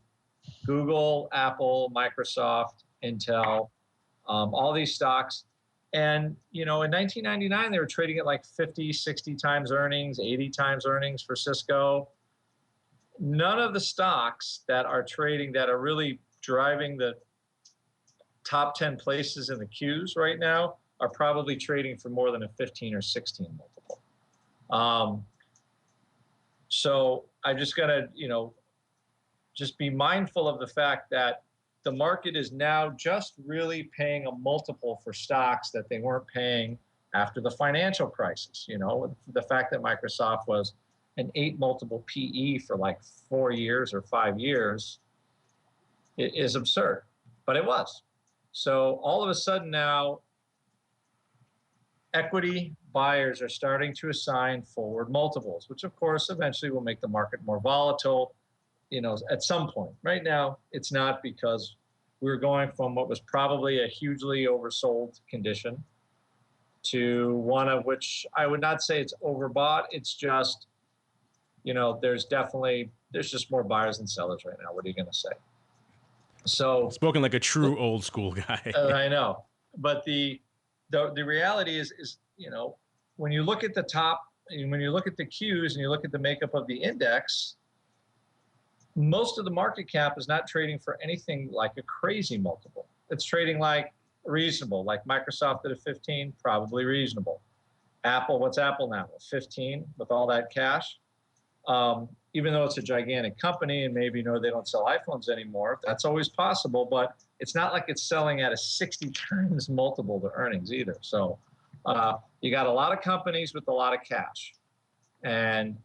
Google, Apple, Microsoft, Intel, all these stocks. And, in 1999, they were trading at like 50, 60 times earnings, 80 times earnings for Cisco. None of the stocks that are trading, that are really driving the top 10 places in the Qs right now, are probably trading for more than a 15 or 16 multiple. So I'm just going to, just be mindful of the fact that the market is now just really paying a multiple for stocks that they weren't paying after the financial crisis. The fact that Microsoft was an 8 multiple PE for like 4 years or 5 years, it is absurd, but it was. So all of a sudden now, equity buyers are starting to assign forward multiples, which of course eventually will make the market more volatile, at some point. Right now, it's not, because we're going from what was probably a hugely oversold condition to one of which I would not say it's overbought. It's just, there's just more buyers than sellers right now. What are you going to say? So, spoken like a true old school guy. I know, but the reality is, when you look at the top, when you look at the Qs and you look at the makeup of the index, most of the market cap is not trading for anything like a crazy multiple. It's trading like reasonable, like Microsoft at a 15, probably reasonable. Apple, what's Apple now? 15 with all that cash. Even though it's a gigantic company and maybe they don't sell iPhones anymore, that's always possible, but it's not like it's selling at a 60 times multiple to earnings either. So you got a lot of companies with a lot of cash. And,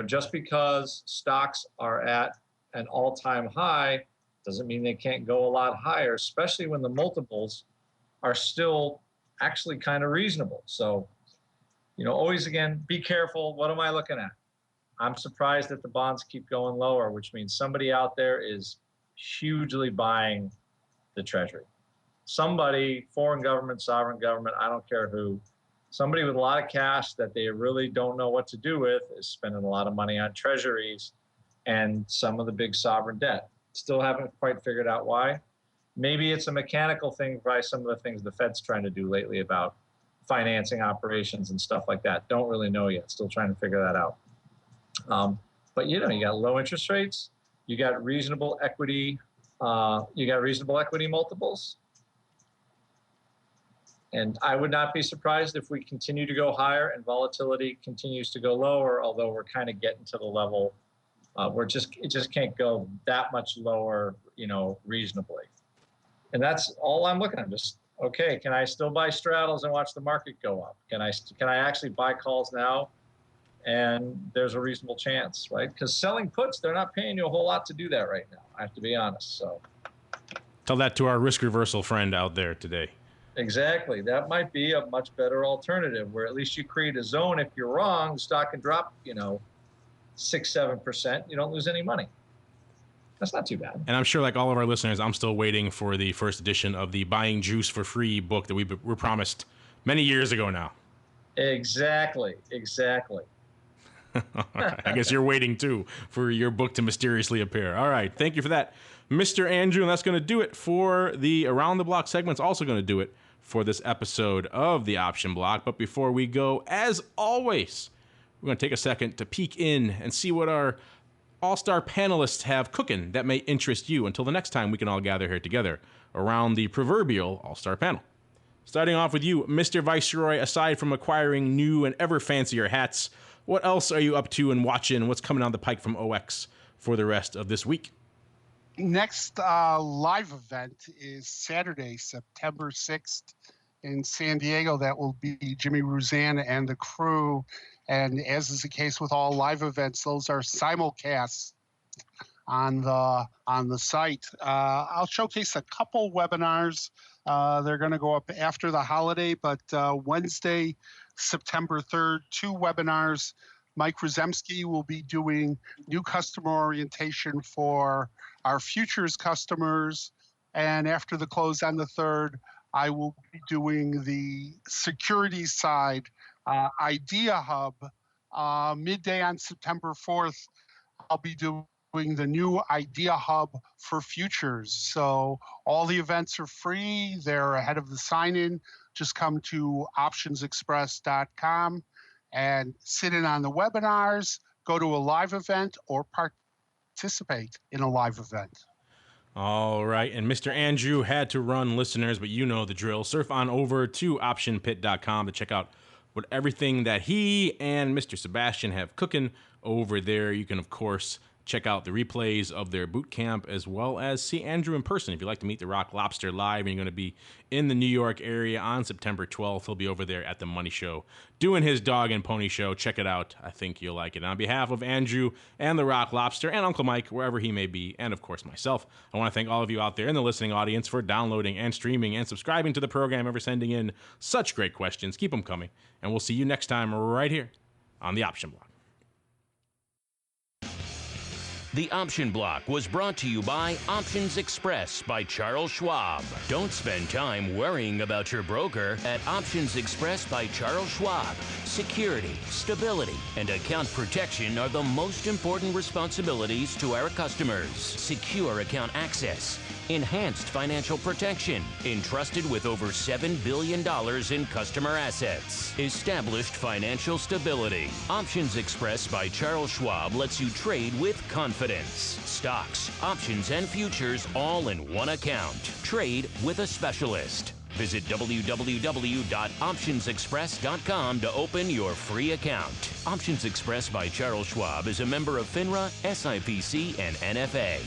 just because stocks are at an all-time high doesn't mean they can't go a lot higher, especially when the multiples are still actually kind of reasonable. So, always, again, be careful. What am I looking at? I'm surprised that the bonds keep going lower, which means somebody out there is hugely buying the treasury. Somebody, foreign government, sovereign government, I don't care who, somebody with a lot of cash that they really don't know what to do with is spending a lot of money on treasuries and some of the big sovereign debt. Still haven't quite figured out why. Maybe it's a mechanical thing by some of the things the Fed's trying to do lately about financing operations and stuff like that. Don't really know yet. Still trying to figure that out. But you got low interest rates, you got reasonable equity, multiples. And I would not be surprised if we continue to go higher and volatility continues to go lower, although we're kind of getting to the level where it just can't go that much lower, reasonably. And that's all I'm looking at. Just, okay, can I still buy straddles and watch the market go up? Can I actually buy calls now? And there's a reasonable chance, right? Because selling puts, they're not paying you a whole lot to do that right now. I have to be honest. So tell that to our risk reversal friend out there today. Exactly. That might be a much better alternative, where at least you create a zone. If you're wrong, the stock can drop, 6-7%. You don't lose any money. That's not too bad. And I'm sure, like all of our listeners, I'm still waiting for the first edition of the Buying Juice for Free book that we were promised many years ago now. Exactly. All right. I guess you're waiting, too, for your book to mysteriously appear. All right. Thank you for that. Mr. Andrew, and that's going to do it for the Around the Block segment. It's also going to do it for this episode of the Option Block. But before we go, as always, we're going to take a second to peek in and see what our all-star panelists have cooking that may interest you until the next time we can all gather here together around the proverbial all-star panel. Starting off with you, Mr. Viceroy, aside from acquiring new and ever fancier hats, what else are you up to and watching? What's coming down the pike from OX for the rest of this week? Next live event is Saturday, September 6th in San Diego. That will be Jimmy Ruzan and the crew. And as is the case with all live events, those are simulcasts on the site. I'll showcase a couple webinars. They're going to go up after the holiday, but Wednesday, September 3rd, 2 webinars. Mike Rozemski will be doing new customer orientation for our futures customers. And after the close on the 3rd, I will be doing the securities side, IdeaHub. Midday on September 4th, I'll be doing the new IdeaHub for futures. So all the events are free. They're ahead of the sign-in. Just come to optionsexpress.com and sit in on the webinars, go to a live event, or participate in a live event. All right, and Mr. Andrew had to run, listeners, but you know the drill. Surf on over to optionpit.com to check out what everything that he and Mr. Sebastian have cooking over there. You can, of course, check out the replays of their boot camp as well as see Andrew in person. If you'd like to meet the Rock Lobster live and you're going to be in the New York area on September 12th, he'll be over there at the Money Show doing his dog and pony show. Check it out. I think you'll like it. And on behalf of Andrew and the Rock Lobster and Uncle Mike, wherever he may be, and of course myself, I want to thank all of you out there in the listening audience for downloading and streaming and subscribing to the program, ever sending in such great questions. Keep them coming. And we'll see you next time right here on the Option Block. The Option Block was brought to you by Options Express by Charles Schwab. Don't spend time worrying about your broker at Options Express by Charles Schwab. Security, stability, and account protection are the most important responsibilities to our customers. Secure account access, enhanced financial protection, entrusted with over $7 billion in customer assets. Established financial stability. Options Express by Charles Schwab lets you trade with confidence. Stocks, options, and futures all in one account. Trade with a specialist. Visit www.optionsexpress.com to open your free account. Options Express by Charles Schwab is a member of FINRA, SIPC, and NFA.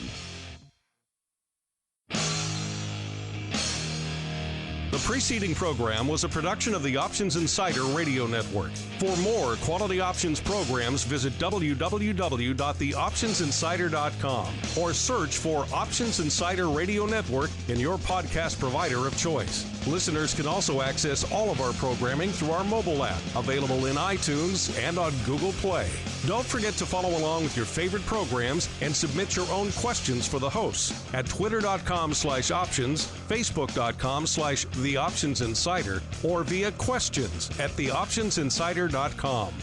The preceding program was a production of the Options Insider Radio Network. For more quality options programs, visit www.theoptionsinsider.com or search for Options Insider Radio Network in your podcast provider of choice. Listeners can also access all of our programming through our mobile app, available in iTunes and on Google Play. Don't forget to follow along with your favorite programs and submit your own questions for the hosts at twitter.com/options, facebook.com/theoptionsinsider, or via questions at theoptionsinsider.com.